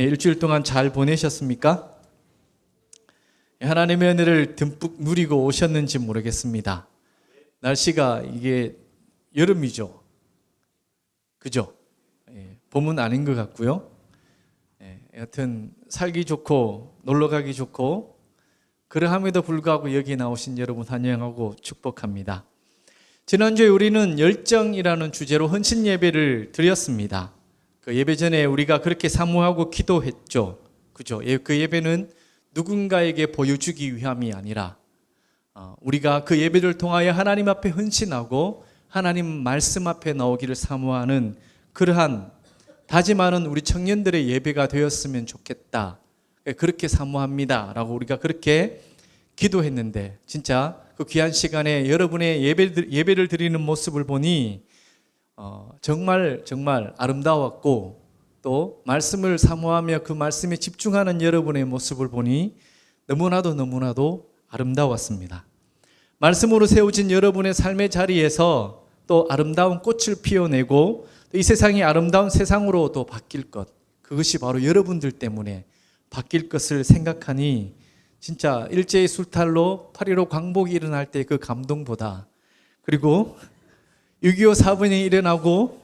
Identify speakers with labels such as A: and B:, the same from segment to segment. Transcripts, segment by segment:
A: 일주일 동안 잘 보내셨습니까? 하나님의 은혜를 듬뿍 누리고 오셨는지 모르겠습니다. 날씨가 이게 여름이죠. 그죠? 봄은 아닌 것 같고요. 여하튼 살기 좋고 놀러 가기 좋고 그러함에도 불구하고 여기 나오신 여러분 환영하고 축복합니다. 지난주에 우리는 열정이라는 주제로 헌신 예배를 드렸습니다. 그 예배 전에 우리가 그렇게 사모하고 기도했죠. 그죠? 그 예배는 누군가에게 보여주기 위함이 아니라 우리가 그 예배를 통하여 하나님 앞에 헌신하고 하나님 말씀 앞에 나오기를 사모하는 그러한 다짐하는 우리 청년들의 예배가 되었으면 좋겠다. 그렇게 사모합니다 라고 우리가 그렇게 기도했는데 진짜 그 귀한 시간에 여러분의 예배를 드리는 모습을 보니 정말 아름다웠고 또 말씀을 사모하며 그 말씀에 집중하는 여러분의 모습을 보니 너무나도 아름다웠습니다. 말씀으로 세워진 여러분의 삶의 자리에서 또 아름다운 꽃을 피워내고 이 세상이 아름다운 세상으로 또 바뀔 것, 그것이 바로 여러분들 때문에 바뀔 것을 생각하니 진짜 일제의 술탈로 8.15 광복이 일어날 때 그 감동보다, 그리고 6.25 사변이 일어나고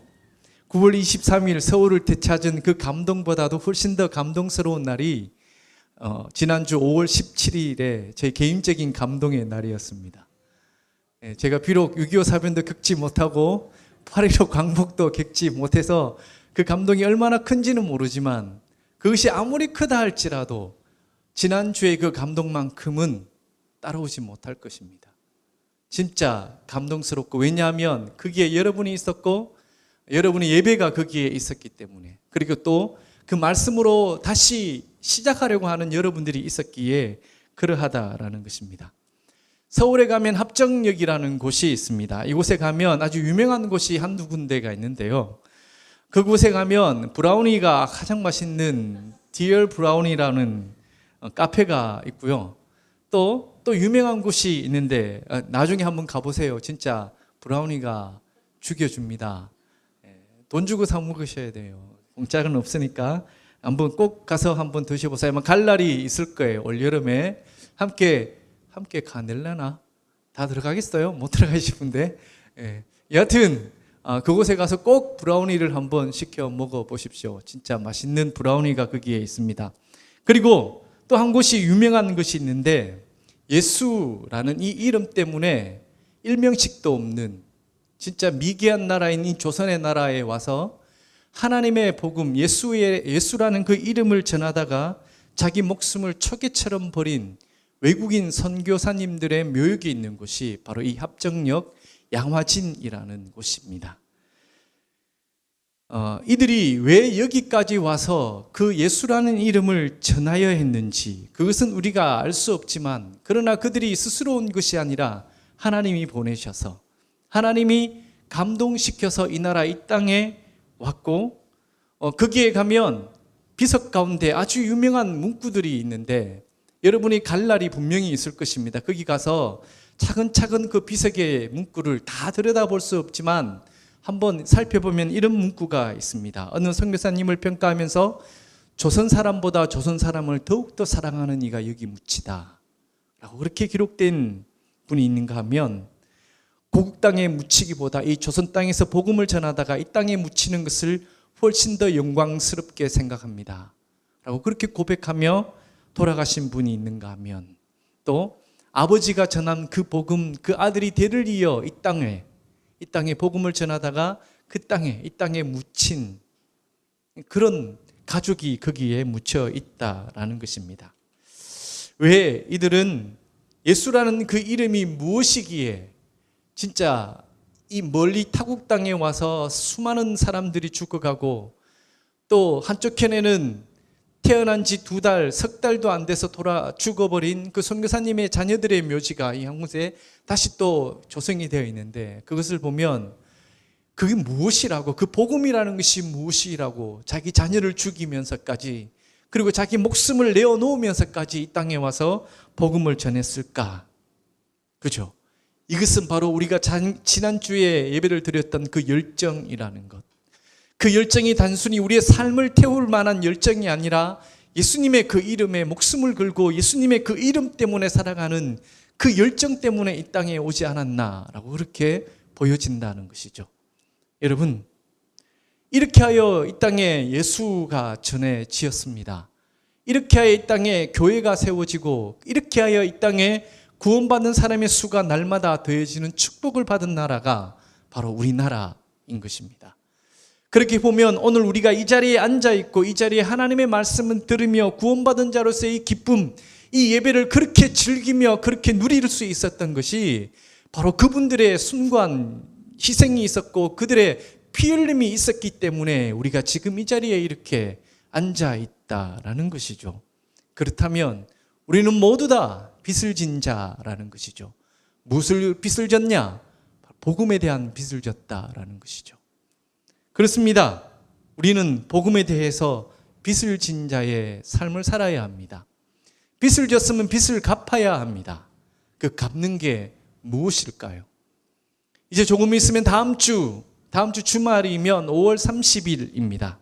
A: 9월 23일 서울을 되찾은 그 감동보다도 훨씬 더 감동스러운 날이 지난주 5월 17일에 제 개인적인 감동의 날이었습니다. 제가 비록 6.25 사변도 겪지 못하고 8.15 광복도 겪지 못해서 그 감동이 얼마나 큰지는 모르지만 그것이 아무리 크다 할지라도 지난주의 그 감동만큼은 따라오지 못할 것입니다. 진짜 감동스럽고, 왜냐하면 거기에 여러분이 있었고 여러분의 예배가 거기에 있었기 때문에, 그리고 또 그 말씀으로 다시 시작하려고 하는 여러분들이 있었기에 그러하다라는 것입니다. 서울에 가면 합정역이라는 곳이 있습니다. 이곳에 가면 아주 유명한 곳이 한두 군데가 있는데요. 그곳에 가면 브라우니가 가장 맛있는 디얼 브라우니라는 카페가 있고요. 또 유명한 곳이 있는데 나중에 한번 가보세요. 진짜 브라우니가 죽여줍니다. 돈 주고 사 먹으셔야 돼요. 공짜는 없으니까 한번 꼭 가서 한번 드셔보세요. 아마 갈 날이 있을 거예요. 올여름에 함께 가낼라나? 다 들어가겠어요? 못 들어가실 분데. 여하튼 그곳에 가서 꼭 브라우니를 한번 시켜 먹어보십시오. 진짜 맛있는 브라우니가 거기에 있습니다. 그리고 또 한 곳이 유명한 것이 있는데, 예수라는 이 이름 때문에 일명식도 없는 진짜 미개한 나라인 이 조선의 나라에 와서 하나님의 복음, 예수라는 그 이름을 전하다가 자기 목숨을 초계처럼 버린 외국인 선교사님들의 묘역이 있는 곳이 바로 이 합정역 양화진이라는 곳입니다. 이들이 왜 여기까지 와서 그 예수라는 이름을 전하여 했는지 그것은 우리가 알 수 없지만, 그러나 그들이 스스로 온 것이 아니라 하나님이 보내셔서 하나님이 감동시켜서 이 나라 이 땅에 왔고, 거기에 가면 비석 가운데 아주 유명한 문구들이 있는데 여러분이 갈 날이 분명히 있을 것입니다. 거기 가서 차근차근 그 비석의 문구를 다 들여다볼 수 없지만 한번 살펴보면 이런 문구가 있습니다. 어느 선교사님을 평가하면서 조선 사람보다 조선 사람을 더욱더 사랑하는 이가 여기 묻히다 라고 그렇게 기록된 분이 있는가 하면, 고국 땅에 묻히기보다 이 조선 땅에서 복음을 전하다가 이 땅에 묻히는 것을 훨씬 더 영광스럽게 생각합니다 라고 그렇게 고백하며 돌아가신 분이 있는가 하면, 또 아버지가 전한 그 복음, 그 아들이 대를 이어 이 땅에 복음을 전하다가 이 땅에 묻힌 그런 가족이 거기에 묻혀 있다라는 것입니다. 왜 이들은 예수라는 그 이름이 무엇이기에 진짜 이 멀리 타국 땅에 와서 수많은 사람들이 죽어가고, 또 한쪽 편에는 태어난 지 2달, 석 달도 안 돼서 죽어버린 그 선교사님의 자녀들의 묘지가 이 한 곳에 다시 또 조성이 되어 있는데, 그것을 보면 그게 무엇이라고, 그 복음이라는 것이 무엇이라고 자기 자녀를 죽이면서까지, 그리고 자기 목숨을 내어놓으면서까지 이 땅에 와서 복음을 전했을까? 그죠? 이것은 바로 우리가 지난주에 예배를 드렸던 그 열정이라는 것, 그 열정이 단순히 우리의 삶을 태울 만한 열정이 아니라 예수님의 그 이름에 목숨을 걸고 예수님의 그 이름 때문에 살아가는 그 열정 때문에 이 땅에 오지 않았나라고 그렇게 보여진다는 것이죠. 여러분, 이렇게 하여 이 땅에 예수가 전해지었습니다. 이렇게 하여 이 땅에 교회가 세워지고 이렇게 하여 이 땅에 구원받는 사람의 수가 날마다 더해지는 축복을 받은 나라가 바로 우리나라인 것입니다. 그렇게 보면 오늘 우리가 이 자리에 앉아있고 이 자리에 하나님의 말씀을 들으며 구원받은 자로서의 이 기쁨, 이 예배를 그렇게 즐기며 그렇게 누릴 수 있었던 것이 바로 그분들의 순고한 희생이 있었고 그들의 피 흘림이 있었기 때문에 우리가 지금 이 자리에 이렇게 앉아있다라는 것이죠. 그렇다면 우리는 모두 다 빚을 진 자라는 것이죠. 무엇을 빚을 졌냐? 복음에 대한 빚을 졌다라는 것이죠. 그렇습니다. 우리는 복음에 대해서 빚을 진 자의 삶을 살아야 합니다. 빚을 졌으면 빚을 갚아야 합니다. 그 갚는 게 무엇일까요? 이제 조금 있으면 다음 주 주말이면 5월 30일입니다.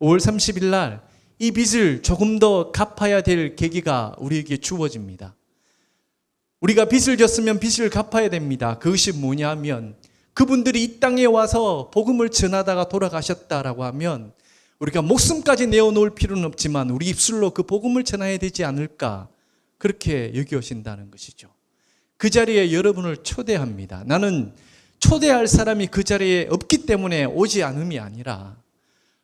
A: 5월 30일 날 이 빚을 조금 더 갚아야 될 계기가 우리에게 주어집니다. 우리가 빚을 졌으면 빚을 갚아야 됩니다. 그것이 뭐냐면 그분들이 이 땅에 와서 복음을 전하다가 돌아가셨다라고 하면 우리가 목숨까지 내어놓을 필요는 없지만 우리 입술로 그 복음을 전해야 되지 않을까 그렇게 여겨진다는 것이죠. 그 자리에 여러분을 초대합니다. 나는 초대할 사람이 그 자리에 없기 때문에 오지 않음이 아니라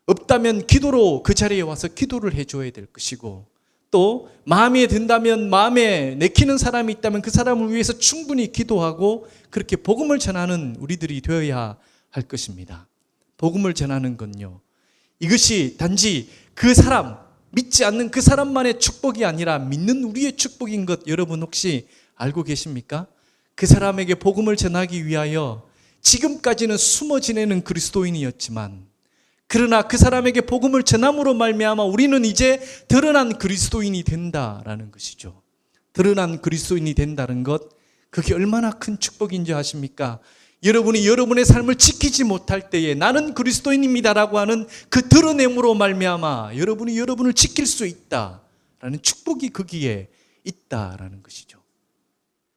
A: 없다면 기도로 그 자리에 와서 기도를 해줘야 될 것이고 또 마음에 든다면 마음에 내키는 사람이 있다면 그 사람을 위해서 충분히 기도하고 그렇게 복음을 전하는 우리들이 되어야 할 것입니다. 복음을 전하는 건요, 이것이 단지 그 사람, 믿지 않는 그 사람만의 축복이 아니라 믿는 우리의 축복인 것 여러분 혹시 알고 계십니까? 그 사람에게 복음을 전하기 위하여 지금까지는 숨어 지내는 그리스도인이었지만 그러나 그 사람에게 복음을 전함으로 말미암아 우리는 이제 드러난 그리스도인이 된다라는 것이죠. 드러난 그리스도인이 된다는 것, 그게 얼마나 큰 축복인지 아십니까? 여러분이 여러분의 삶을 지키지 못할 때에 나는 그리스도인입니다라고 하는 그 드러냄으로 말미암아 여러분이 여러분을 지킬 수 있다라는 축복이 거기에 있다라는 것이죠.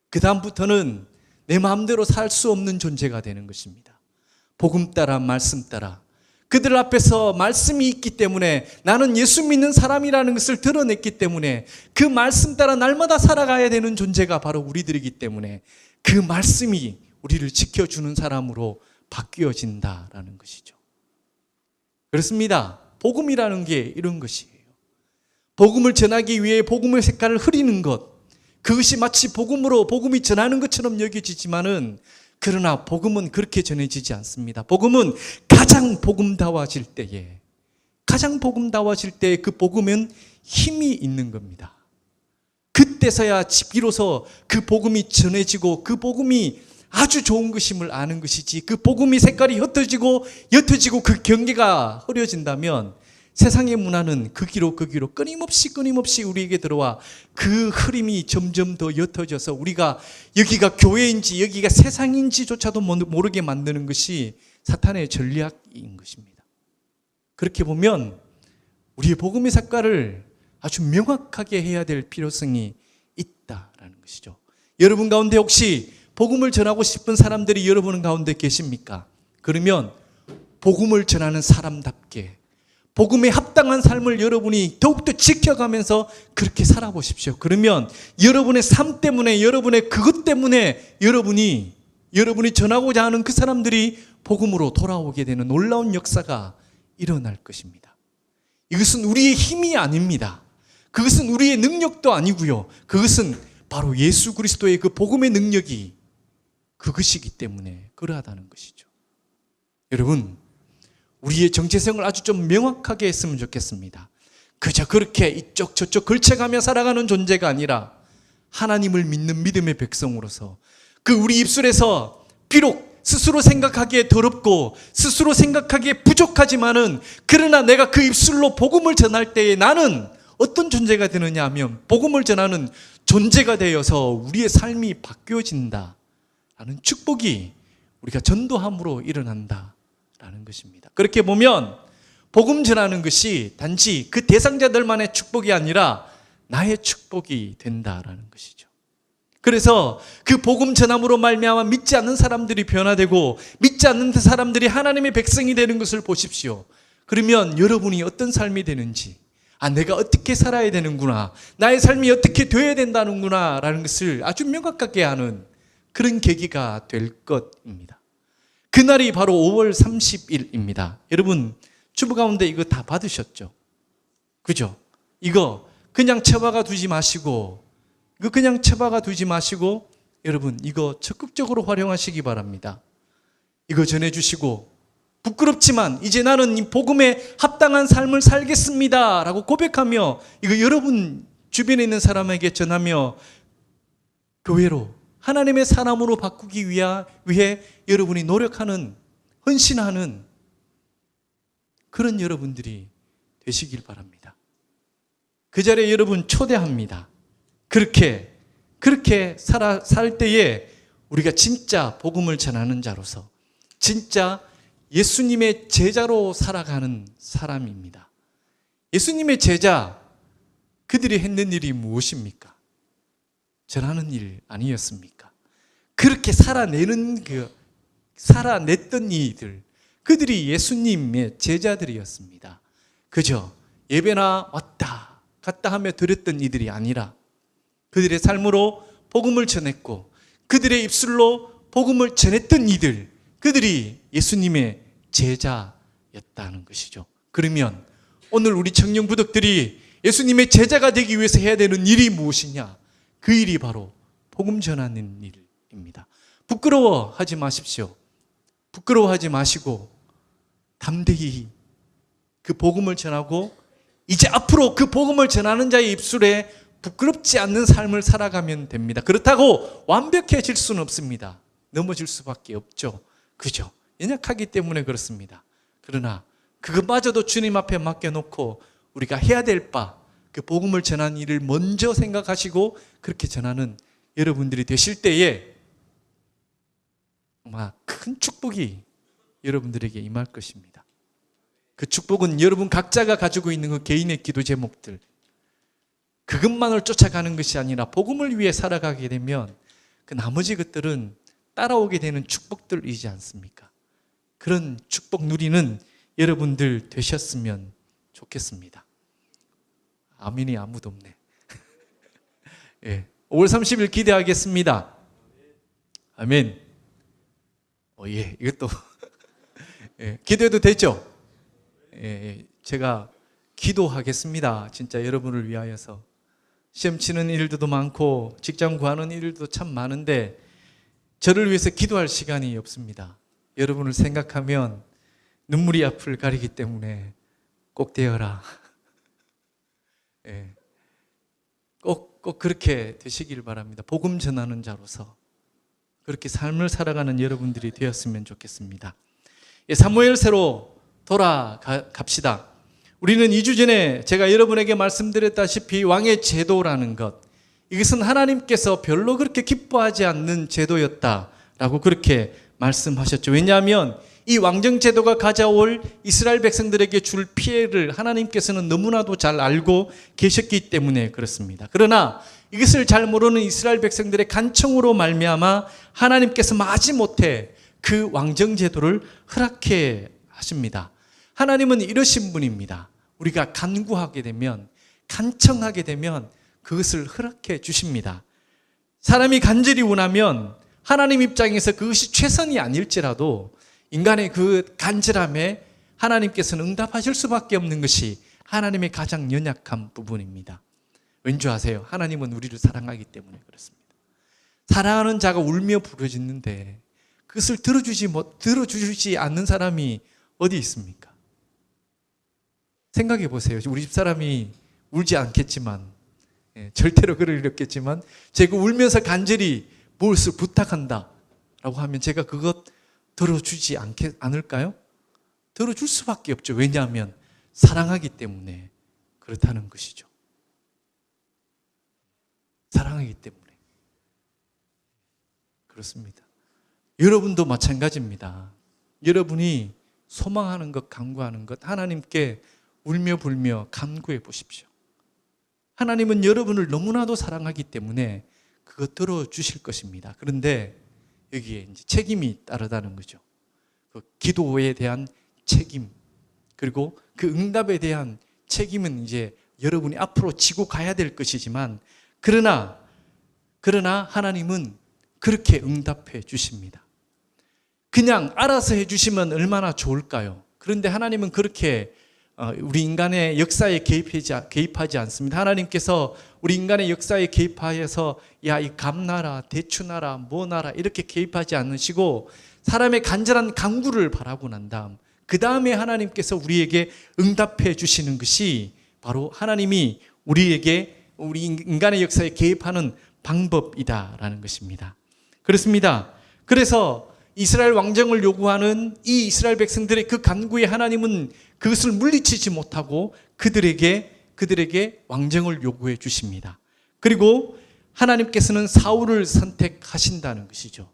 A: 그 다음부터는 내 마음대로 살 수 없는 존재가 되는 것입니다. 복음 따라 말씀 따라 그들 앞에서 말씀이 있기 때문에 나는 예수 믿는 사람이라는 것을 드러냈기 때문에 그 말씀 따라 날마다 살아가야 되는 존재가 바로 우리들이기 때문에 그 말씀이 우리를 지켜주는 사람으로 바뀌어진다라는 것이죠. 그렇습니다. 복음이라는 게 이런 것이에요. 복음을 전하기 위해 복음의 색깔을 흐리는 것, 그것이 마치 복음이 전하는 것처럼 여겨지지만은 그러나 복음은 그렇게 전해지지 않습니다. 복음은 가장 복음다워질 때에 그 복음은 힘이 있는 겁니다. 그때서야 비로소 그 복음이 전해지고 그 복음이 아주 좋은 것임을 아는 것이지, 그 복음이 색깔이 옅어지고 그 경계가 흐려진다면 세상의 문화는 그 귀로 끊임없이 우리에게 들어와 그 흐름이 점점 더 옅어져서 우리가 여기가 교회인지 여기가 세상인지조차도 모르게 만드는 것이 사탄의 전략인 것입니다. 그렇게 보면 우리의 복음의 색깔을 아주 명확하게 해야 될 필요성이 있다라는 것이죠. 여러분 가운데 혹시 복음을 전하고 싶은 사람들이 여러분 가운데 계십니까? 그러면 복음을 전하는 사람답게 복음에 합당한 삶을 여러분이 더욱더 지켜가면서 그렇게 살아보십시오. 그러면 여러분의 삶 때문에, 여러분의 그것 때문에 여러분이 전하고자 하는 그 사람들이 복음으로 돌아오게 되는 놀라운 역사가 일어날 것입니다. 이것은 우리의 힘이 아닙니다. 그것은 우리의 능력도 아니고요. 그것은 바로 예수 그리스도의 그 복음의 능력이 그것이기 때문에 그러하다는 것이죠. 여러분, 우리의 정체성을 아주 좀 명확하게 했으면 좋겠습니다. 그저 그렇게 이쪽 저쪽 걸쳐가며 살아가는 존재가 아니라 하나님을 믿는 믿음의 백성으로서 그 우리 입술에서 비록 스스로 생각하기에 더럽고 스스로 생각하기에 부족하지만은 그러나 내가 그 입술로 복음을 전할 때에 나는 어떤 존재가 되느냐 하면 복음을 전하는 존재가 되어서 우리의 삶이 바뀌어진다라는 축복이 우리가 전도함으로 일어난다라는 된다라는 것입니다. 그렇게 보면 복음 전하는 것이 단지 그 대상자들만의 축복이 아니라 나의 축복이 된다라는 것이죠. 그래서 그 복음 전함으로 말미암아 믿지 않는 사람들이 변화되고 믿지 않는 사람들이 하나님의 백성이 되는 것을 보십시오. 그러면 여러분이 어떤 삶이 되는지, 내가 어떻게 살아야 되는구나, 나의 삶이 어떻게 되어야 된다는구나 라는 것을 아주 명확하게 하는 그런 계기가 될 것입니다. 그날이 바로 5월 30일입니다. 여러분 주보 가운데 이거 다 받으셨죠? 그죠? 이거 그냥 처박아 두지 마시고, 여러분 이거 적극적으로 활용하시기 바랍니다. 이거 전해주시고, 부끄럽지만 이제 나는 이 복음에 합당한 삶을 살겠습니다 라고 고백하며 이거 여러분 주변에 있는 사람에게 전하며 교회로, 하나님의 사람으로 바꾸기 위해 여러분이 노력하는, 헌신하는 그런 여러분들이 되시길 바랍니다. 그 자리에 여러분 초대합니다. 그렇게 살 때에 우리가 진짜 복음을 전하는 자로서, 진짜 예수님의 제자로 살아가는 사람입니다. 예수님의 제자, 그들이 했는 일이 무엇입니까? 전하는 일 아니었습니까? 그렇게 살아냈던 이들, 그들이 예수님의 제자들이었습니다. 그저 예배나 왔다 갔다 하며 드렸던 이들이 아니라 그들의 삶으로 복음을 전했고 그들의 입술로 복음을 전했던 이들, 그들이 예수님의 제자였다는 것이죠. 그러면 오늘 우리 청년 부덕들이 예수님의 제자가 되기 위해서 해야 되는 일이 무엇이냐? 그 일이 바로 복음 전하는 일입니다. 부끄러워하지 마십시오. 부끄러워하지 마시고 담대히 그 복음을 전하고 이제 앞으로 그 복음을 전하는 자의 입술에 부끄럽지 않는 삶을 살아가면 됩니다. 그렇다고 완벽해질 수는 없습니다. 넘어질 수밖에 없죠. 그죠? 연약하기 때문에 그렇습니다. 그러나 그것마저도 주님 앞에 맡겨놓고 우리가 해야 될 바, 그 복음을 전하는 일을 먼저 생각하시고 그렇게 전하는 여러분들이 되실 때에 정말 큰 축복이 여러분들에게 임할 것입니다. 그 축복은 여러분 각자가 가지고 있는 그 개인의 기도 제목들, 그것만을 쫓아가는 것이 아니라 복음을 위해 살아가게 되면 그 나머지 것들은 따라오게 되는 축복들이지 않습니까? 그런 축복 누리는 여러분들 되셨으면 좋겠습니다. 아멘이 아무도 없네. 예, 5월 30일 기대하겠습니다. 아멘. 예, 이것도 예, 기도해도 되죠? 예, 제가 기도하겠습니다. 진짜 여러분을 위하여서. 시험 치는 일들도 많고 직장 구하는 일들도 참 많은데 저를 위해서 기도할 시간이 없습니다. 여러분을 생각하면 눈물이 앞을 가리기 때문에 꼭 되어라. 예, 꼭 그렇게 되시길 바랍니다. 복음 전하는 자로서 그렇게 삶을 살아가는 여러분들이 되었으면 좋겠습니다. 사무엘서로 돌아갑시다. 우리는 2주 전에 제가 여러분에게 말씀드렸다시피 왕의 제도라는 것, 이것은 하나님께서 별로 그렇게 기뻐하지 않는 제도였다라고 그렇게 말씀하셨죠. 왜냐하면 이 왕정 제도가 가져올 이스라엘 백성들에게 줄 피해를 하나님께서는 너무나도 잘 알고 계셨기 때문에 그렇습니다. 그러나 이것을 잘 모르는 이스라엘 백성들의 간청으로 말미암아 하나님께서 마지못해 그 왕정 제도를 허락해 하십니다. 하나님은 이러신 분입니다. 우리가 간구하게 되면, 간청하게 되면 그것을 허락해 주십니다. 사람이 간절히 원하면 하나님 입장에서 그것이 최선이 아닐지라도 인간의 그 간절함에 하나님께서는 응답하실 수밖에 없는 것이 하나님의 가장 연약한 부분입니다. 왠지 아세요? 하나님은 우리를 사랑하기 때문에 그렇습니다. 사랑하는 자가 울며 부르짖는데 그것을 들어주지 않는 사람이 어디 있습니까? 생각해 보세요. 우리 집 사람이 울지 않겠지만, 절대로 그럴 일 없겠지만 제가 울면서 간절히 무엇을 부탁한다 라고 하면 제가 그것 들어주지 않을까요? 들어줄 수밖에 없죠. 왜냐하면 사랑하기 때문에 그렇다는 것이죠. 사랑하기 때문에 그렇습니다. 여러분도 마찬가지입니다. 여러분이 소망하는 것, 간구하는 것, 하나님께 울며 불며 간구해 보십시오. 하나님은 여러분을 너무나도 사랑하기 때문에 그거 들어주실 것입니다. 그런데 여기에 이제 책임이 따르다는 거죠. 그 기도에 대한 책임, 그리고 그 응답에 대한 책임은 이제 여러분이 앞으로 지고 가야 될 것이지만, 그러나 하나님은 그렇게 응답해 주십니다. 그냥 알아서 해 주시면 얼마나 좋을까요? 그런데 하나님은 그렇게 우리 인간의 역사에 개입하지 않습니다. 하나님께서 우리 인간의 역사에 개입하여서 야, 이 갚나라, 대추나라, 뭐나라 이렇게 개입하지 않으시고 사람의 간절한 간구를 바라고 난 다음 그 다음에 하나님께서 우리에게 응답해 주시는 것이 바로 하나님이 우리 인간의 역사에 개입하는 방법이다라는 것입니다. 그렇습니다. 그래서 이스라엘 왕정을 요구하는 이 이스라엘 백성들의 그 간구에 하나님은 그것을 물리치지 못하고 그들에게 왕정을 요구해 주십니다. 그리고 하나님께서는 사울을 선택하신다는 것이죠.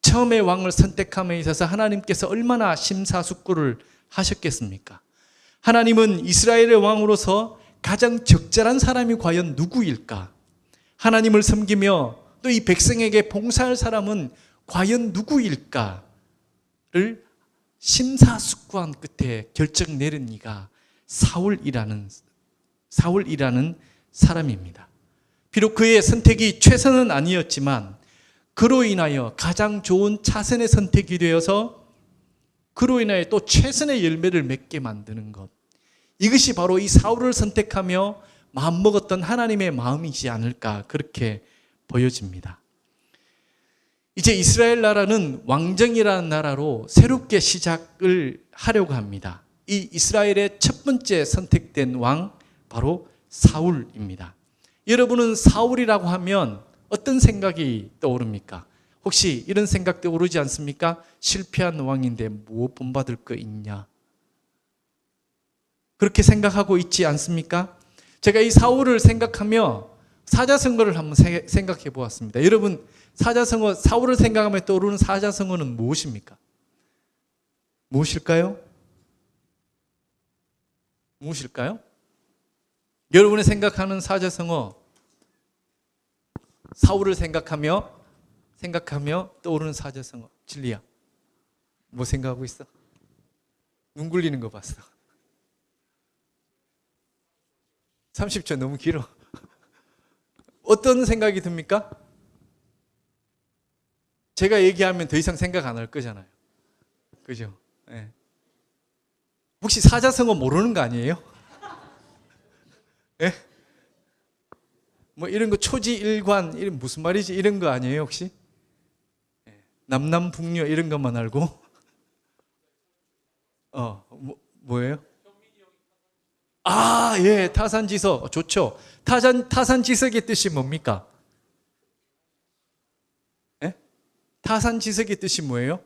A: 처음에 왕을 선택함에 있어서 하나님께서 얼마나 심사숙고를 하셨겠습니까? 하나님은 이스라엘의 왕으로서 가장 적절한 사람이 과연 누구일까? 하나님을 섬기며 또 이 백성에게 봉사할 사람은 과연 누구일까를 심사숙고한 끝에 결정 내린 이가 사울이라는 사람입니다. 비록 그의 선택이 최선은 아니었지만 그로 인하여 가장 좋은 차선의 선택이 되어서 그로 인하여 또 최선의 열매를 맺게 만드는 것, 이것이 바로 이 사울을 선택하며 마음먹었던 하나님의 마음이지 않을까, 그렇게 보여집니다. 이제 이스라엘 나라는 왕정이라는 나라로 새롭게 시작을 하려고 합니다. 이 이스라엘의 첫 번째 선택된 왕, 바로 사울입니다. 여러분은 사울이라고 하면 어떤 생각이 떠오릅니까? 혹시 이런 생각 떠오르지 않습니까? 실패한 왕인데 뭐 본받을 거 있냐? 그렇게 생각하고 있지 않습니까? 제가 이 사울을 생각하며 사자성어를 한번 생각해 보았습니다. 여러분, 사자성어, 사울을 생각하며 떠오르는 사자성어는 무엇입니까? 무엇일까요? 여러분이 생각하는 사자성어, 사울을 생각하며 떠오르는 사자성어. 진리야, 뭐 생각하고 있어? 눈 굴리는 거 봤어. 30초 너무 길어. 어떤 생각이 듭니까? 제가 얘기하면 더 이상 생각 안 할 거잖아요. 그죠? 네. 혹시 사자성어 모르는 거 아니에요? 네? 뭐 이런 거 초지일관, 이런 무슨 말이지? 이런 거 아니에요, 혹시? 네. 남남북녀 이런 것만 알고? 뭐예요? 아, 예, 타산지석. 좋죠. 타산지석의 뜻이 뭡니까? 예? 타산지석의 뜻이 뭐예요?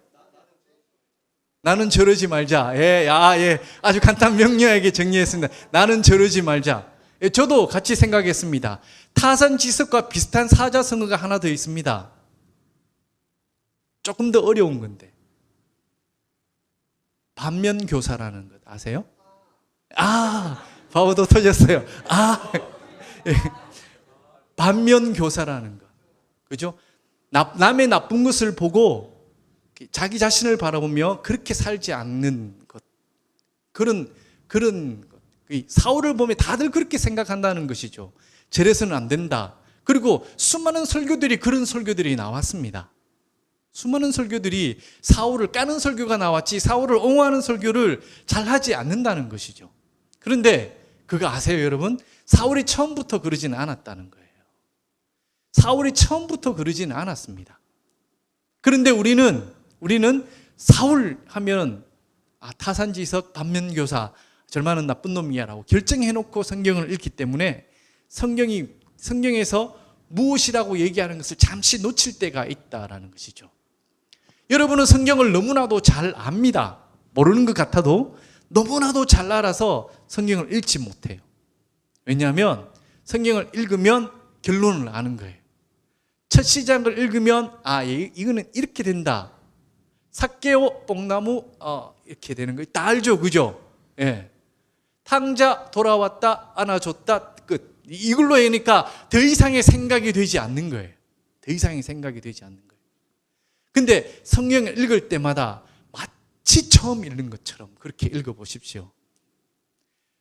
A: 나는 저러지 말자. 예, 예. 아주 간단 명료하게 정리했습니다. 나는 저러지 말자. 예, 저도 같이 생각했습니다. 타산지석과 비슷한 사자성어가 하나 더 있습니다. 조금 더 어려운 건데. 반면교사라는 것 아세요? 바보도 터졌어요. 예. 반면교사라는 것. 그죠? 남의 나쁜 것을 보고 자기 자신을 바라보며 그렇게 살지 않는 것. 그런 것. 사울을 보면 다들 그렇게 생각한다는 것이죠. 저래서는 안 된다. 그리고 수많은 설교들이, 그런 설교들이 나왔습니다. 수많은 설교들이 사울을 까는 설교가 나왔지 사울을 옹호하는 설교를 잘 하지 않는다는 것이죠. 그런데 그거 아세요, 여러분? 사울이 처음부터 그러지는 않았다는 거예요. 사울이 처음부터 그러지는 않았습니다. 그런데 우리는 사울 하면 타산지석, 반면교사, 절만은 나쁜 놈이야 라고 결정해놓고 성경을 읽기 때문에 성경에서 무엇이라고 얘기하는 것을 잠시 놓칠 때가 있다라는 것이죠. 여러분은 성경을 너무나도 잘 압니다. 모르는 것 같아도 너무나도 잘 알아서 성경을 읽지 못해요. 왜냐하면 성경을 읽으면 결론을 아는 거예요. 첫 시작을 읽으면 이거는 이렇게 된다. 삭개오 뽕나무 이렇게 되는 거 다 알죠, 그죠? 예. 탕자 돌아왔다, 안아줬다, 끝. 이걸로 하니까 더 이상의 생각이 되지 않는 거예요. 더 이상의 생각이 되지 않는 거예요. 근데 성경을 읽을 때마다 마치 처음 읽는 것처럼 그렇게 읽어보십시오.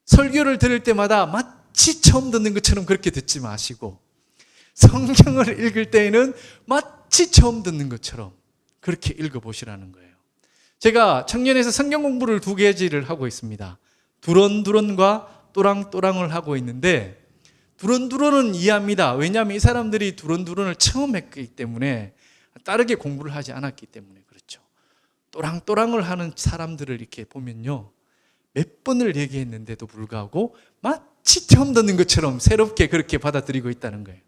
A: 설교를 들을 때마다 마치 처음 듣는 것처럼 그렇게 듣지 마시고, 성경을 읽을 때에는 마치 처음 듣는 것처럼 그렇게 읽어보시라는 거예요. 제가 청년에서 성경 공부를 2가지를 하고 있습니다. 두런두런과 또랑또랑을 하고 있는데, 두런두런은 이해합니다. 왜냐하면 이 사람들이 두런두런을 처음 했기 때문에, 다르게 공부를 하지 않았기 때문에 그렇죠. 또랑또랑을 하는 사람들을 이렇게 보면요, 몇 번을 얘기했는데도 불구하고 마치 처음 듣는 것처럼 새롭게 그렇게 받아들이고 있다는 거예요.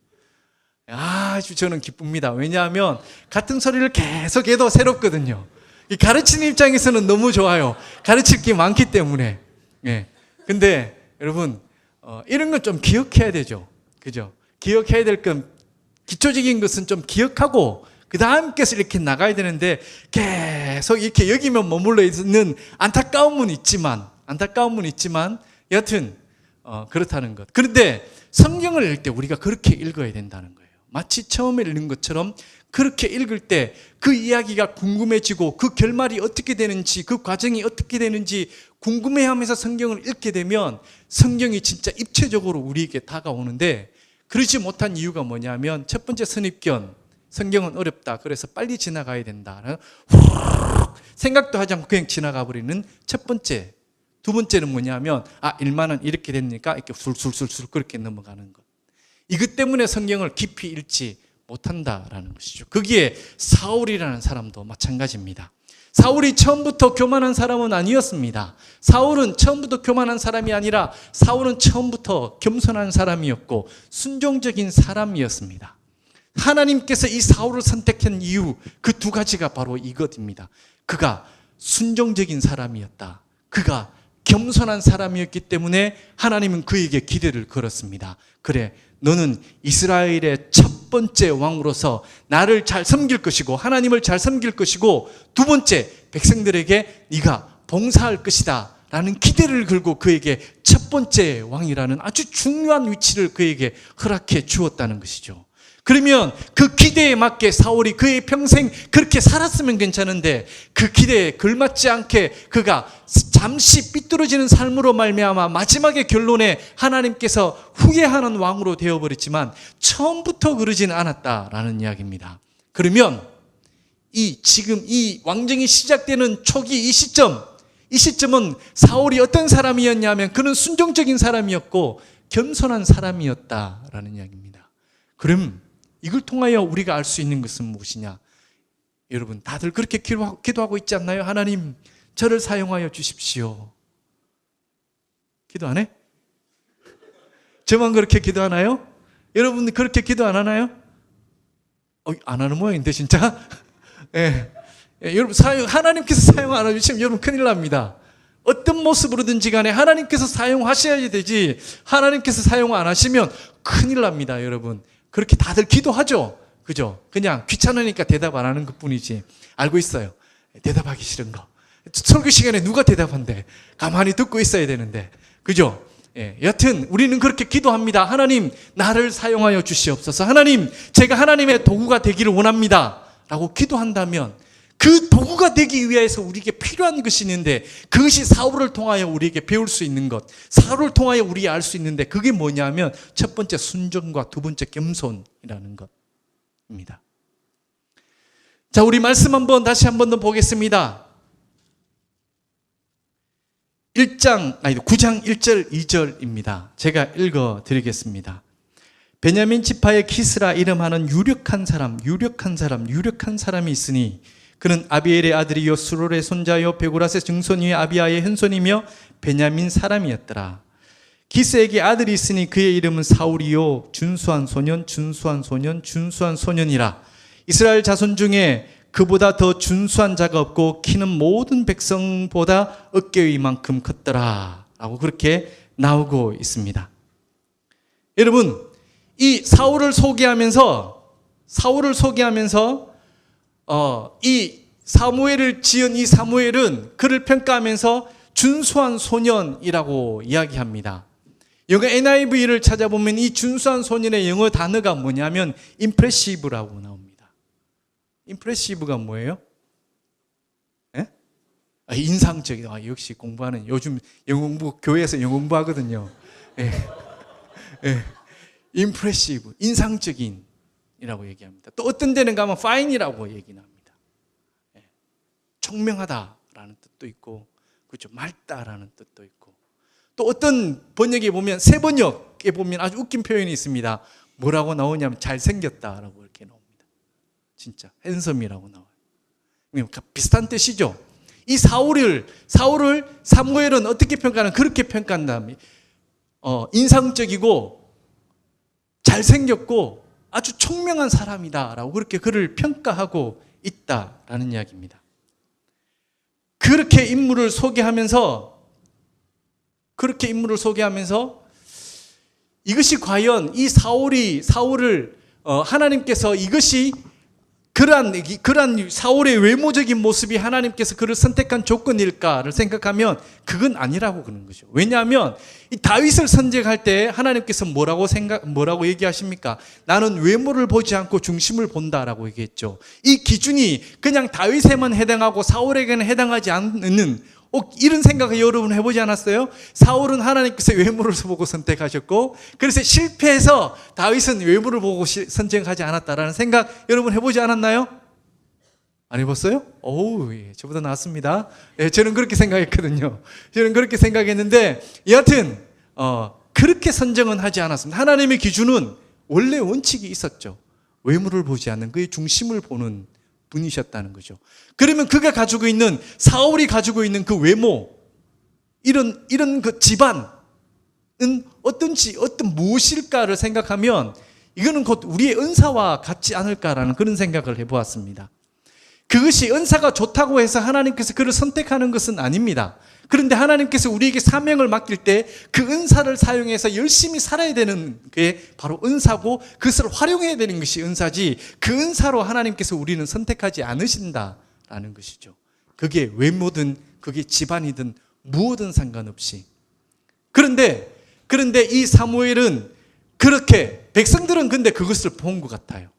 A: 아주 저는 기쁩니다. 왜냐하면 같은 소리를 계속해도 새롭거든요. 가르치는 입장에서는 너무 좋아요. 가르칠 게 많기 때문에. 예. 근데 여러분, 이런 건 좀 기억해야 되죠. 그죠? 기억해야 될 건, 기초적인 것은 좀 기억하고 그 다음 것을 이렇게 나가야 되는데, 계속 이렇게 여기면 머물러 있는 안타까움은 있지만 여하튼 그렇다는 것. 그런데 성경을 읽을 때 우리가 그렇게 읽어야 된다는 거예요. 마치 처음에 읽는 것처럼 그렇게 읽을 때 그 이야기가 궁금해지고 그 결말이 어떻게 되는지, 그 과정이 어떻게 되는지 궁금해하면서 성경을 읽게 되면 성경이 진짜 입체적으로 우리에게 다가오는데, 그러지 못한 이유가 뭐냐면, 첫 번째 선입견, 성경은 어렵다, 그래서 빨리 지나가야 된다, 생각도 하지 않고 그냥 지나가 버리는 첫 번째. 두 번째는 뭐냐면, 일만은 이렇게 되니까 이렇게 술술술술 그렇게 넘어가는 것. 이것 때문에 성경을 깊이 읽지 못한다라는 것이죠. 거기에 사울이라는 사람도 마찬가지입니다. 사울이 처음부터 교만한 사람은 아니었습니다. 사울은 처음부터 교만한 사람이 아니라 사울은 처음부터 겸손한 사람이었고 순종적인 사람이었습니다. 하나님께서 이 사울을 선택한 이유, 그 2가지가 바로 이것입니다. 그가 순종적인 사람이었다. 그가 겸손한 사람이었기 때문에 하나님은 그에게 기대를 걸었습니다. 그래, 너는 이스라엘의 첫 번째 왕으로서 나를 잘 섬길 것이고 하나님을 잘 섬길 것이고, 두 번째, 백성들에게 네가 봉사할 것이다 라는 기대를 걸고 그에게 첫 번째 왕이라는 아주 중요한 위치를 그에게 허락해 주었다는 것이죠. 그러면 그 기대에 맞게 사울이 그의 평생 그렇게 살았으면 괜찮은데, 그 기대에 걸맞지 않게 그가 잠시 삐뚤어지는 삶으로 말미암아 마지막에 결론에 하나님께서 후회하는 왕으로 되어버렸지만 처음부터 그러지는 않았다라는 이야기입니다. 그러면 지금 이 왕정이 시작되는 초기 이 시점은 사울이 어떤 사람이었냐면, 그는 순종적인 사람이었고 겸손한 사람이었다라는 이야기입니다. 그럼 이걸 통하여 우리가 알 수 있는 것은 무엇이냐? 여러분, 다들 그렇게 기도하고 있지 않나요? 하나님, 저를 사용하여 주십시오. 기도 안 해? 저만 그렇게 기도하나요? 여러분 그렇게 기도 안 하나요? 안 하는 모양인데 진짜? 예. 여러분, 하나님께서 사용 안 해주시면 여러분 큰일 납니다. 어떤 모습으로든지 간에 하나님께서 사용하셔야 되지, 하나님께서 사용 안 하시면 큰일 납니다. 여러분, 그렇게 다들 기도하죠. 그죠? 그냥 귀찮으니까 대답 안 하는 것 뿐이지. 알고 있어요. 대답하기 싫은 거. 설교 시간에 누가 대답한대? 가만히 듣고 있어야 되는데. 그죠? 예, 여튼 우리는 그렇게 기도합니다. 하나님, 나를 사용하여 주시옵소서. 하나님, 제가 하나님의 도구가 되기를 원합니다 라고 기도한다면, 그 도구가 되기 위해서 우리에게 필요한 것이 있는데, 그것이 사울을 통하여 우리에게 배울 수 있는 것, 사울을 통하여 우리가 알 수 있는데, 그게 뭐냐면 첫 번째 순종과 두 번째 겸손이라는 것입니다. 자, 우리 말씀 다시 한번 더 보겠습니다. 9장 1절 2절입니다. 제가 읽어 드리겠습니다. 베냐민 지파의 기스라 이름하는 유력한 사람이 있으니, 그는 아비엘의 아들이요 수롤의 손자요 베고라스의 증손이요 아비아의 현손이며 베냐민 사람이었더라. 기스에게 아들이 있으니 그의 이름은 사울이요 준수한 소년이라. 이스라엘 자손 중에 그보다 더 준수한 자가 없고 키는 모든 백성보다 어깨 위만큼 컸더라 라고 그렇게 나오고 있습니다. 여러분, 이 사울을 소개하면서 이 사무엘을 지은 이 사무엘은 그를 평가하면서 준수한 소년이라고 이야기합니다. 영어 NIV를 찾아보면 이 준수한 소년의 영어 단어가 뭐냐면 impressive라고 나옵니다. impressive가 뭐예요? 예? 인상적이다. 역시 공부하는, 요즘 영어 공부, 교회에서 영어 공부하거든요. 예. 예. impressive, 인상적인이라고 얘기합니다. 또 어떤 데는 가면 fine이라고 얘기합니다. 예. 총명하다라는 뜻도 있고, 그렇죠, 맑다라는 뜻도 있고, 또 어떤 번역에 보면, 새 번역에 보면 아주 웃긴 표현이 있습니다. 뭐라고 나오냐면 잘생겼다라고 이렇게 나옵니다. 진짜 핸섬이라고 나와요. 비슷한 뜻이죠. 이 사울을 사무엘은 어떻게 평가하는? 그렇게 평가한다. 인상적이고 잘생겼고 아주 총명한 사람이다라고 그렇게 그를 평가하고 있다라는 이야기입니다. 그렇게 인물을 소개하면서 이것이 과연 이 사울을 하나님께서 이것이 그러한 사울의 외모적인 모습이 하나님께서 그를 선택한 조건일까를 생각하면 그건 아니라고 그러는 거죠. 왜냐하면 이 다윗을 선택할 때 하나님께서 뭐라고 얘기하십니까? 나는 외모를 보지 않고 중심을 본다라고 얘기했죠. 이 기준이 그냥 다윗에만 해당하고 사울에게는 해당하지 않는, 이런 생각을 여러분 해보지 않았어요? 사울은 하나님께서 외모를 보고 선택하셨고, 그래서 실패해서 다윗은 외모를 보고 선택하지 않았다라는 생각 여러분 해보지 않았나요? 안 해봤어요? 예, 저보다 낫습니다. 예, 저는 그렇게 생각했거든요. 저는 그렇게 생각했는데, 여하튼 그렇게 선정은 하지 않았습니다. 하나님의 기준은 원래 원칙이 있었죠. 외모를 보지 않는, 그의 중심을 보는 분이셨다는 거죠. 그러면 사울이 가지고 있는 그 외모, 이런 그 집안은 어떤 무엇일까를 생각하면 이거는 곧 우리의 은사와 같지 않을까라는 그런 생각을 해보았습니다. 그것이 은사가 좋다고 해서 하나님께서 그를 선택하는 것은 아닙니다. 그런데 하나님께서 우리에게 사명을 맡길 때 그 은사를 사용해서 열심히 살아야 되는 게 바로 은사고, 그것을 활용해야 되는 것이 은사지, 그 은사로 하나님께서 우리는 선택하지 않으신다라는 것이죠. 그게 외모든 그게 집안이든 무엇든 상관없이. 그런데 이 사무엘은 그렇게, 백성들은 근데 그것을 본 것 같아요.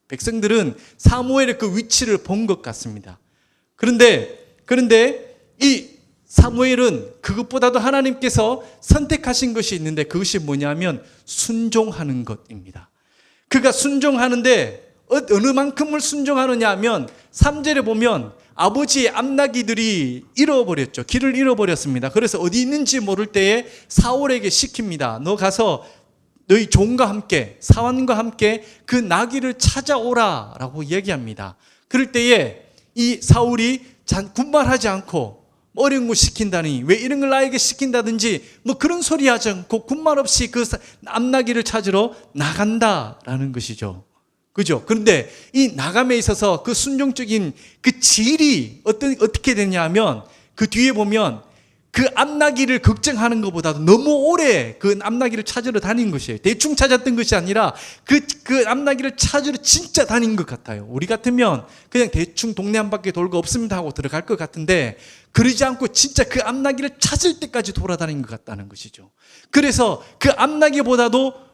A: 백성들은 사무엘의 그 위치를 본 것 같습니다. 그런데 이 사무엘은 그것보다도 하나님께서 선택하신 것이 있는데, 그것이 뭐냐면 순종하는 것입니다. 그가 순종하는데 어느 만큼을 순종하느냐 하면 3절에 보면 아버지의 암나기들이 잃어버렸죠. 길을 잃어버렸습니다. 그래서 어디 있는지 모를 때에 사울에게 시킵니다. 너 가서 너희 종과 함께, 사환과 함께 그 나귀를 찾아오라 라고 얘기합니다. 그럴 때에 이 사울이 군말하지 않고 어려운 거 시킨다니, 왜 이런 걸 나에게 시킨다든지 그런 소리 하지 않고 군말 없이 그 암나귀를 찾으러 나간다라는 것이죠. 그죠? 그런데 이 나감에 있어서 그 순종적인 그 질이 어떻게 되냐면, 그 뒤에 보면 그 암나귀를 걱정하는 것보다도 너무 오래 그 암나귀를 찾으러 다닌 것이에요. 대충 찾았던 것이 아니라 그 암나귀를 찾으러 진짜 다닌 것 같아요. 우리 같으면 그냥 대충 동네 한 바퀴 돌고 없습니다 하고 들어갈 것 같은데, 그러지 않고 진짜 그 암나귀를 찾을 때까지 돌아다닌 것 같다는 것이죠. 그래서 그 암나귀보다도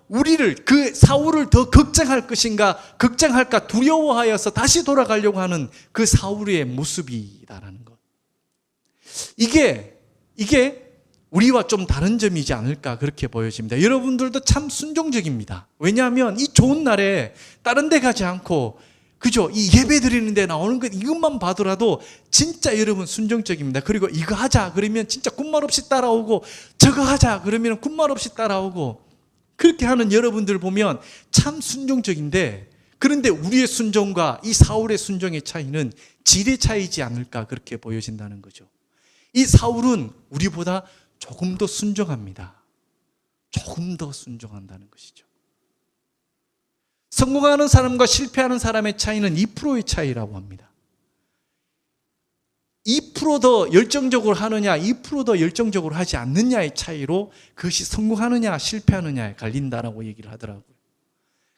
A: 그 사울을 더 걱정할 것인가, 걱정할까 두려워하여서 다시 돌아가려고 하는 그 사울의 모습이다라는 것. 이게 우리와 좀 다른 점이지 않을까 그렇게 보여집니다. 여러분들도 참 순종적입니다. 왜냐하면 이 좋은 날에 다른 데 가지 않고, 그죠? 이 예배 드리는 데 나오는 것, 이것만 봐더라도 진짜 여러분 순종적입니다. 그리고 이거 하자 그러면 진짜 군말 없이 따라오고, 저거 하자 그러면 군말 없이 따라오고, 그렇게 하는 여러분들 보면 참 순종적인데, 그런데 우리의 순종과 이 사울의 순종의 차이는 질의 차이지 않을까 그렇게 보여진다는 거죠. 이 사울은 우리보다 조금 더 순종합니다. 조금 더 순종한다는 것이죠. 성공하는 사람과 실패하는 사람의 차이는 2%의 차이라고 합니다. 2% 더 열정적으로 하느냐, 2% 더 열정적으로 하지 않느냐의 차이로 그것이 성공하느냐 실패하느냐에 갈린다라고 얘기를 하더라고요.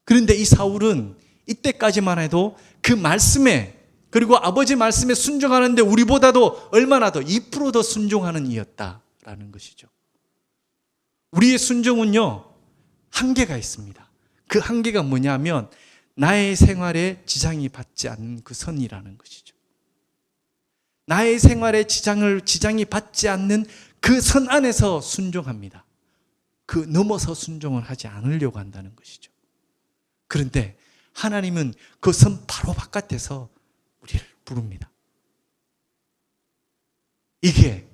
A: 그런데 이 사울은 이때까지만 해도 그 말씀에 그리고 아버지 말씀에 순종하는데 우리보다도 얼마나 더 2%더 순종하는 이였다라는 것이죠. 우리의 순종은요, 한계가 있습니다. 그 한계가 뭐냐면 나의 생활에 지장이 받지 않는 그 선이라는 것이죠. 나의 생활에 지장이 받지 않는 그 선 안에서 순종합니다. 그 넘어서 순종을 하지 않으려고 한다는 것이죠. 그런데 하나님은 그 선 바로 바깥에서 우리를 부릅니다. 이게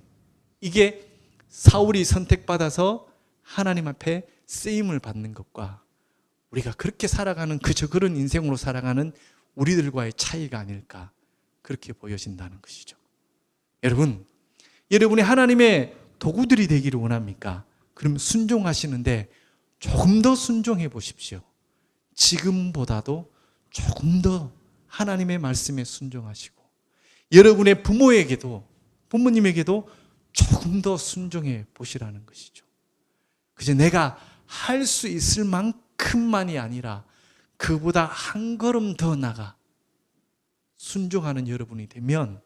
A: 사울이 선택받아서 하나님 앞에 쓰임을 받는 것과 우리가 그렇게 살아가는 그저 그런 인생으로 살아가는 우리들과의 차이가 아닐까, 그렇게 보여진다는 것이죠. 여러분이 하나님의 도구들이 되기를 원합니까? 그럼 순종하시는데 조금 더 순종해 보십시오. 지금보다도 조금 더 하나님의 말씀에 순종하시고, 여러분의 부모님에게도 조금 더 순종해 보시라는 것이죠. 그저 내가 할 수 있을 만큼만이 아니라 그보다 한 걸음 더 나가 순종하는 여러분이 되면,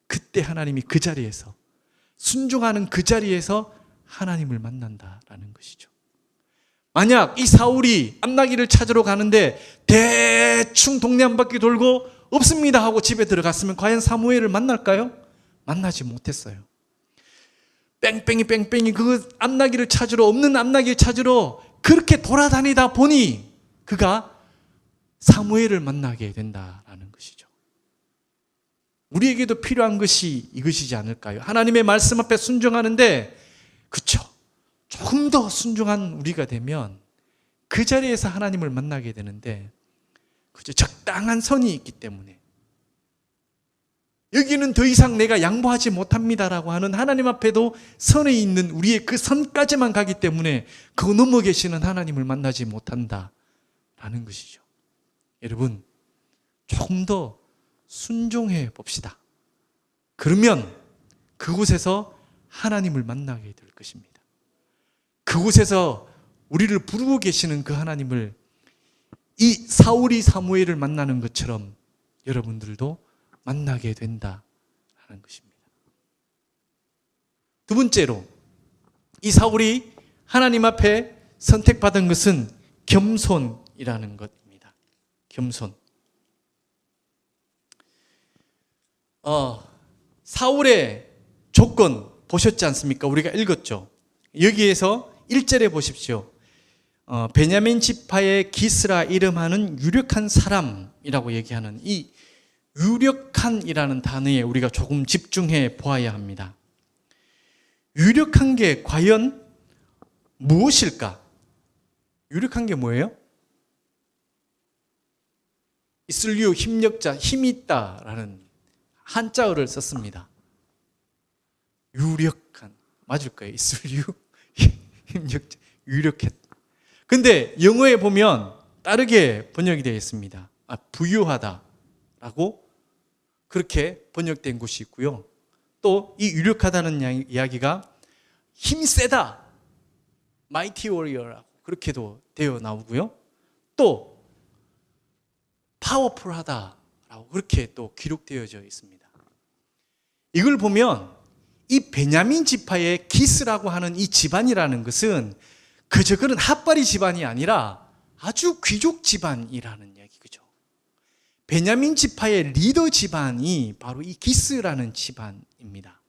A: 그때 하나님이 그 자리에서, 순종하는 그 자리에서 하나님을 만난다라는 것이죠. 만약 이 사울이 암나기를 찾으러 가는데 대충 동네 한 바퀴 돌고 없습니다 하고 집에 들어갔으면 과연 사무엘을 만날까요? 만나지 못했어요. 뺑뺑이 그 암나기를 찾으러, 없는 암나기를 찾으러 그렇게 돌아다니다 보니 그가 사무엘을 만나게 된다라는 것이죠. 우리에게도 필요한 것이 이것이지 않을까요? 하나님의 말씀 앞에 순종하는데, 그쵸, 조금 더 순종한 우리가 되면 그 자리에서 하나님을 만나게 되는데, 그저 적당한 선이 있기 때문에, 여기는 더 이상 내가 양보하지 못합니다라고 하는 하나님 앞에도 선에 있는 우리의 그 선까지만 가기 때문에 그 넘어 계시는 하나님을 만나지 못한다라는 것이죠. 여러분, 조금 더 순종해 봅시다. 그러면 그곳에서 하나님을 만나게 될 것입니다. 그곳에서 우리를 부르고 계시는 그 하나님을, 이 사울이 사무엘을 만나는 것처럼 여러분들도 만나게 된다는 것입니다. 두 번째로, 이 사울이 하나님 앞에 선택받은 것은 겸손이라는 것입니다. 겸손. 사울의 조건 보셨지 않습니까? 우리가 읽었죠. 여기에서 1절에 보십시오. 베냐민 지파의 기스라 이름하는 유력한 사람이라고 얘기하는 이 유력한이라는 단어에 우리가 조금 집중해 보아야 합니다. 유력한 게 과연 무엇일까? 유력한 게 뭐예요? 있을류, 힘력자, 힘이 있다라는 한자어를 썼습니다. 유력한, 맞을까요? 있을류, 힘력자, 유력했. 근데 영어에 보면 다르게 번역이 되어 있습니다. 부유하다라고 그렇게 번역된 곳이 있고요. 또 이 유력하다는 이야기가 힘세다, mighty warrior라고 그렇게도 되어 나오고요. 또 파워풀하다라고 그렇게 또 기록되어져 있습니다. 이걸 보면 이 베냐민 지파의 기스라고 하는 이 집안이라는 것은 그저 그런 핫바리 집안이 아니라 아주 귀족 집안이라는 얘기죠. 베냐민 지파의 리더 집안이 바로 이 기스라는 집안입니다.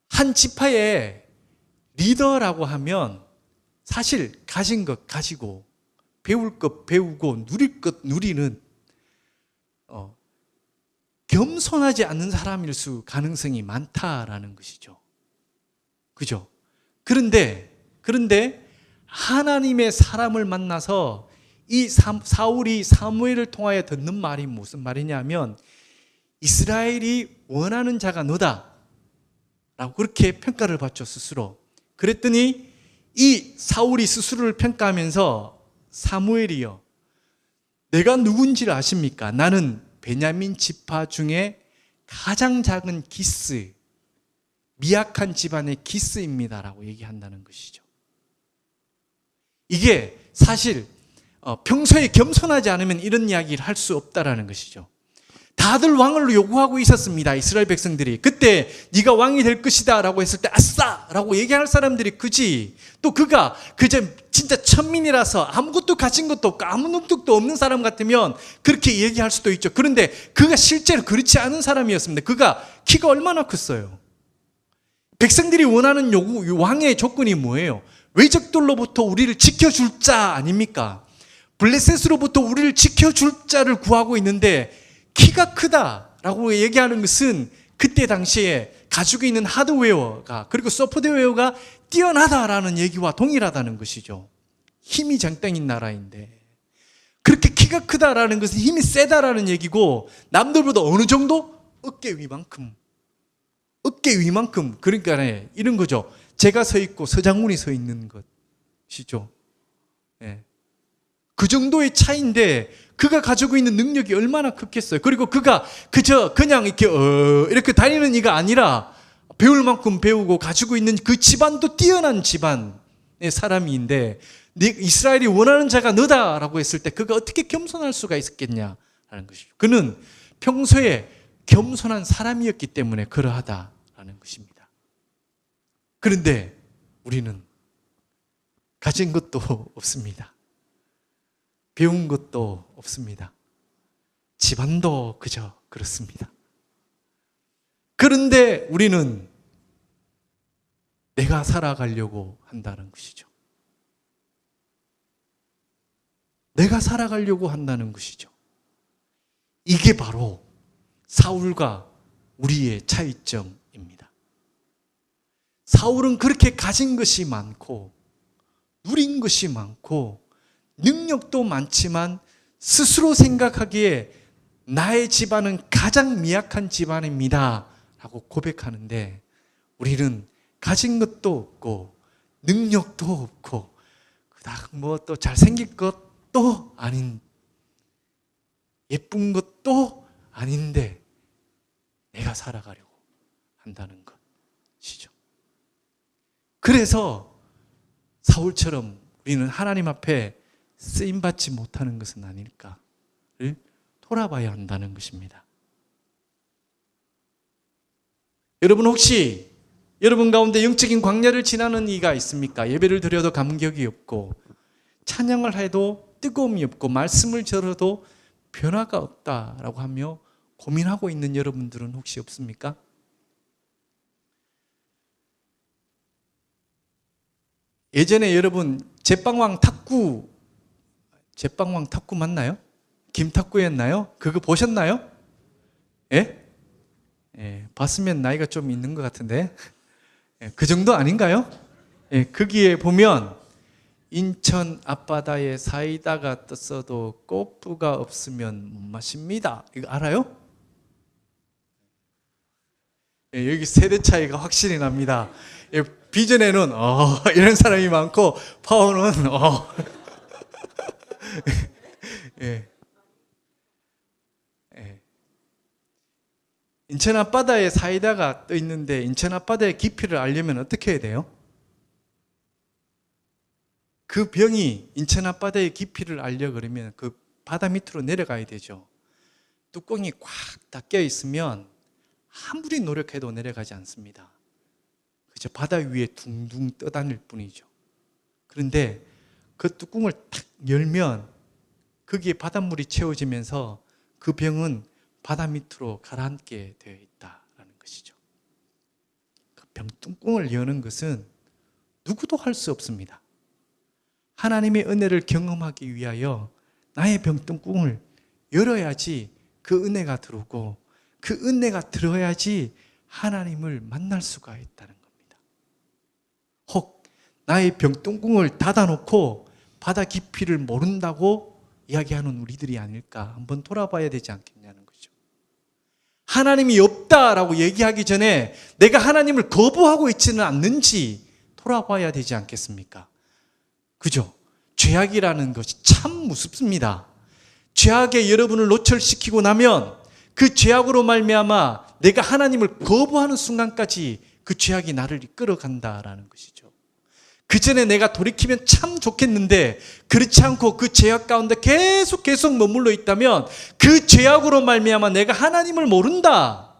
A: 한 지파의 리더라고 하면 사실 가진 것 가지고, 배울 것 배우고, 누릴 것 누리는 겸손하지 않는 사람일 수 가능성이 많다라는 것이죠. 그죠? 그런데 하나님의 사람을 만나서 이 사울이 사무엘을 통하여 듣는 말이 무슨 말이냐면, 이스라엘이 원하는 자가 너다 라고 그렇게 평가를 받죠, 스스로. 그랬더니 이 사울이 스스로를 평가하면서, 사무엘이여, 내가 누군지를 아십니까? 나는 베냐민 지파 중에 가장 작은 기스, 미약한 집안의 기스입니다 라고 얘기한다는 것이죠. 이게 사실 평소에 겸손하지 않으면 이런 이야기를 할 수 없다라는 것이죠. 다들 왕을 요구하고 있었습니다. 이스라엘 백성들이. 그때 네가 왕이 될 것이다 라고 했을 때 아싸! 라고 얘기할 사람들이 그지. 또 그가 그저 진짜 천민이라서 아무것도 가진 것도 없고 아무 능력도 없는 사람 같으면 그렇게 얘기할 수도 있죠. 그런데 그가 실제로 그렇지 않은 사람이었습니다. 그가 키가 얼마나 컸어요. 백성들이 원하는 왕의 조건이 뭐예요? 외적들로부터 우리를 지켜줄 자 아닙니까? 블레셋으로부터 우리를 지켜줄 자를 구하고 있는데 키가 크다라고 얘기하는 것은 그때 당시에 가지고 있는 하드웨어가 그리고 소프트웨어가 뛰어나다라는 얘기와 동일하다는 것이죠. 힘이 장땡인 나라인데 그렇게 키가 크다라는 것은 힘이 세다라는 얘기고 남들보다 어느 정도? 어깨 위만큼 그러니까 이런 거죠. 제가 서 있고 서장훈이 서 있는 것이죠. 네. 그 정도의 차이인데 그가 가지고 있는 능력이 얼마나 크겠어요. 그리고 그가 그냥 이렇게 다니는 이가 아니라 배울 만큼 배우고 가지고 있는 그 집안도 뛰어난 집안의 사람인데 이스라엘이 원하는 자가 너다라고 했을 때 그가 어떻게 겸손할 수가 있었겠냐라는 것이죠. 그는 평소에 겸손한 사람이었기 때문에 그러하다라는 것입니다. 그런데 우리는 가진 것도 없습니다. 배운 것도 없습니다. 집안도 그저 그렇습니다. 그런데 우리는 내가 살아가려고 한다는 것이죠. 내가 살아가려고 한다는 것이죠. 이게 바로 사울과 우리의 차이점입니다. 사울은 그렇게 가진 것이 많고 누린 것이 많고 능력도 많지만 스스로 생각하기에 나의 집안은 가장 미약한 집안입니다 라고 고백하는데 우리는 가진 것도 없고 능력도 없고 그닥 또 잘생긴 것도 아닌 예쁜 것도 아닌데 내가 살아가려고 한다는 것이죠. 그래서 사울처럼 우리는 하나님 앞에 쓰임받지 못하는 것은 아닐까를 돌아봐야 한다는 것입니다. 여러분 혹시 여러분 가운데 영적인 광야를 지나는 이가 있습니까? 예배를 드려도 감격이 없고 찬양을 해도 뜨거움이 없고 말씀을 들어도 변화가 없다라고 하며 고민하고 있는 여러분들은 혹시 없습니까? 예전에 여러분 제빵왕 탁구 맞나요? 김탁구였나요? 그거 보셨나요? 예? 예, 봤으면 나이가 좀 있는 것 같은데 예, 그 정도 아닌가요? 예, 거기에 보면 인천 앞바다에 사이다가 떴어도 꼬프가 없으면 못 마십니다. 이거 알아요? 예, 여기 세대 차이가 확실히 납니다. 예, 비전에는 이런 사람이 많고 파워는 예. 예. 인천 앞바다에 사이다가 떠 있는데 인천 앞바다의 깊이를 알려면 어떻게 해야 돼요? 그 병이 인천 앞바다의 깊이를 알려 그러면 그 바다 밑으로 내려가야 되죠. 뚜껑이 꽉 닫혀 있으면 아무리 노력해도 내려가지 않습니다. 그저 바다 위에 둥둥 떠다닐 뿐이죠. 그런데 그 뚜껑을 탁 열면 거기에 바닷물이 채워지면서 그 병은 바다 밑으로 가라앉게 되어 있다는 것이죠. 그 병 뚜껑을 여는 것은 누구도 할 수 없습니다. 하나님의 은혜를 경험하기 위하여 나의 병뚜껑을 열어야지 그 은혜가 들어오고 그 은혜가 들어야지 하나님을 만날 수가 있다는 겁니다. 혹 나의 병뚜껑을 닫아놓고 바다 깊이를 모른다고 이야기하는 우리들이 아닐까 한번 돌아봐야 되지 않겠냐는 거죠. 하나님이 없다라고 얘기하기 전에 내가 하나님을 거부하고 있지는 않는지 돌아봐야 되지 않겠습니까? 그죠? 죄악이라는 것이 참 무섭습니다. 죄악에 여러분을 노출시키고 나면 그 죄악으로 말미암아 내가 하나님을 거부하는 순간까지 그 죄악이 나를 이끌어간다라는 것이죠. 그 전에 내가 돌이키면 참 좋겠는데 그렇지 않고 그 죄악 가운데 계속 머물러 있다면 그 죄악으로 말미암아 내가 하나님을 모른다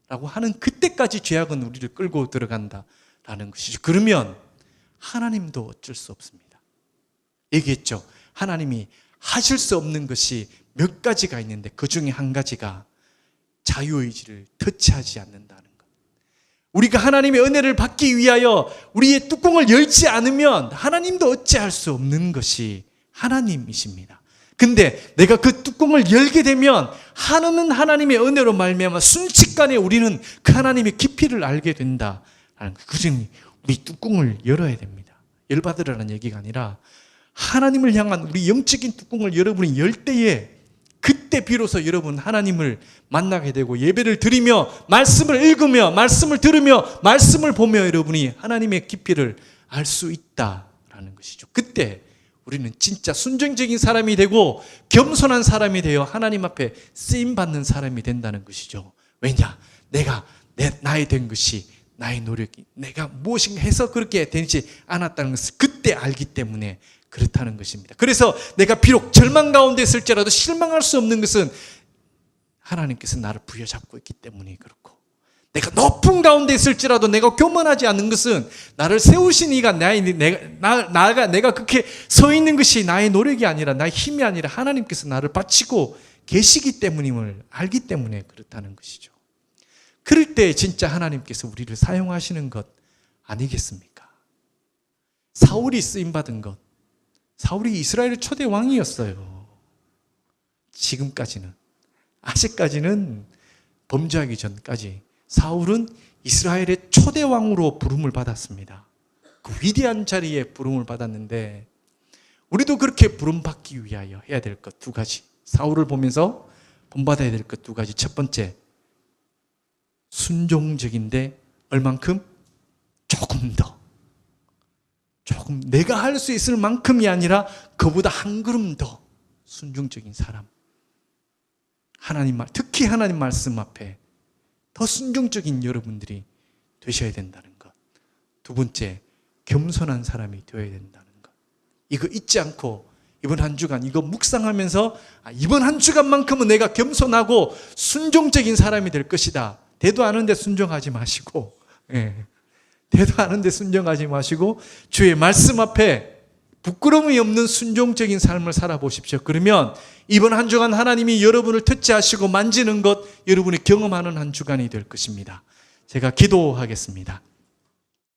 A: 라고 하는 그때까지 죄악은 우리를 끌고 들어간다라는 것이죠. 그러면 하나님도 어쩔 수 없습니다. 얘기했죠. 하나님이 하실 수 없는 것이 몇 가지가 있는데 그 중에 한 가지가 자유의지를 터치하지 않는다는 것. 우리가 하나님의 은혜를 받기 위하여 우리의 뚜껑을 열지 않으면 하나님도 어찌할 수 없는 것이 하나님이십니다. 근데 내가 그 뚜껑을 열게 되면 하나는 하나님의 은혜로 말미암아 순식간에 우리는 그 하나님의 깊이를 알게 된다라는 것. 그러니 우리 뚜껑을 열어야 됩니다. 열받으라는 얘기가 아니라 하나님을 향한 우리 영적인 뚜껑을 여러분이 열 때에 그때 비로소 여러분 하나님을 만나게 되고 예배를 드리며 말씀을 읽으며 말씀을 들으며 말씀을 보며 여러분이 하나님의 깊이를 알 수 있다라는 것이죠. 그때 우리는 진짜 순종적인 사람이 되고 겸손한 사람이 되어 하나님 앞에 쓰임받는 사람이 된다는 것이죠. 왜냐? 나의 된 것이 나의 노력이 내가 무엇인가 해서 그렇게 되지 않았다는 것을 그때 알기 때문에 그렇다는 것입니다. 그래서 내가 비록 절망 가운데 있을지라도 실망할 수 없는 것은 하나님께서 나를 부여잡고 있기 때문에 그렇고, 내가 높은 가운데 있을지라도 내가 교만하지 않는 것은 나를 세우신 이가 내가 그렇게 서 있는 것이 나의 노력이 아니라 나의 힘이 아니라 하나님께서 나를 바치고 계시기 때문임을 알기 때문에 그렇다는 것이죠. 그럴 때 진짜 하나님께서 우리를 사용하시는 것 아니겠습니까? 사울이 쓰임받은 것, 사울이 이스라엘의 초대 왕이었어요. 지금까지는, 아직까지는 범죄하기 전까지 사울은 이스라엘의 초대 왕으로 부름을 받았습니다. 그 위대한 자리에 부름을 받았는데 우리도 그렇게 부름받기 위하여 해야 될 것 두 가지, 사울을 보면서 본받아야 될 것 두 가지. 첫 번째, 순종적인데 얼만큼? 조금 내가 할 수 있을 만큼이 아니라 그보다 한 걸음 더 순종적인 사람. 하나님 말, 특히 하나님 말씀 앞에 더 순종적인 여러분들이 되셔야 된다는 것. 두 번째, 겸손한 사람이 되어야 된다는 것. 이거 잊지 않고 이번 한 주간 이거 묵상하면서 이번 한 주간만큼은 내가 겸손하고 순종적인 사람이 될 것이다. 대도 아는데 순종하지 마시고, 대도 아는데 순종하지 마시고 주의 말씀 앞에 부끄러움이 없는 순종적인 삶을 살아보십시오. 그러면 이번 한 주간 하나님이 여러분을 터치하시고 만지는 것 여러분이 경험하는 한 주간이 될 것입니다. 제가 기도하겠습니다.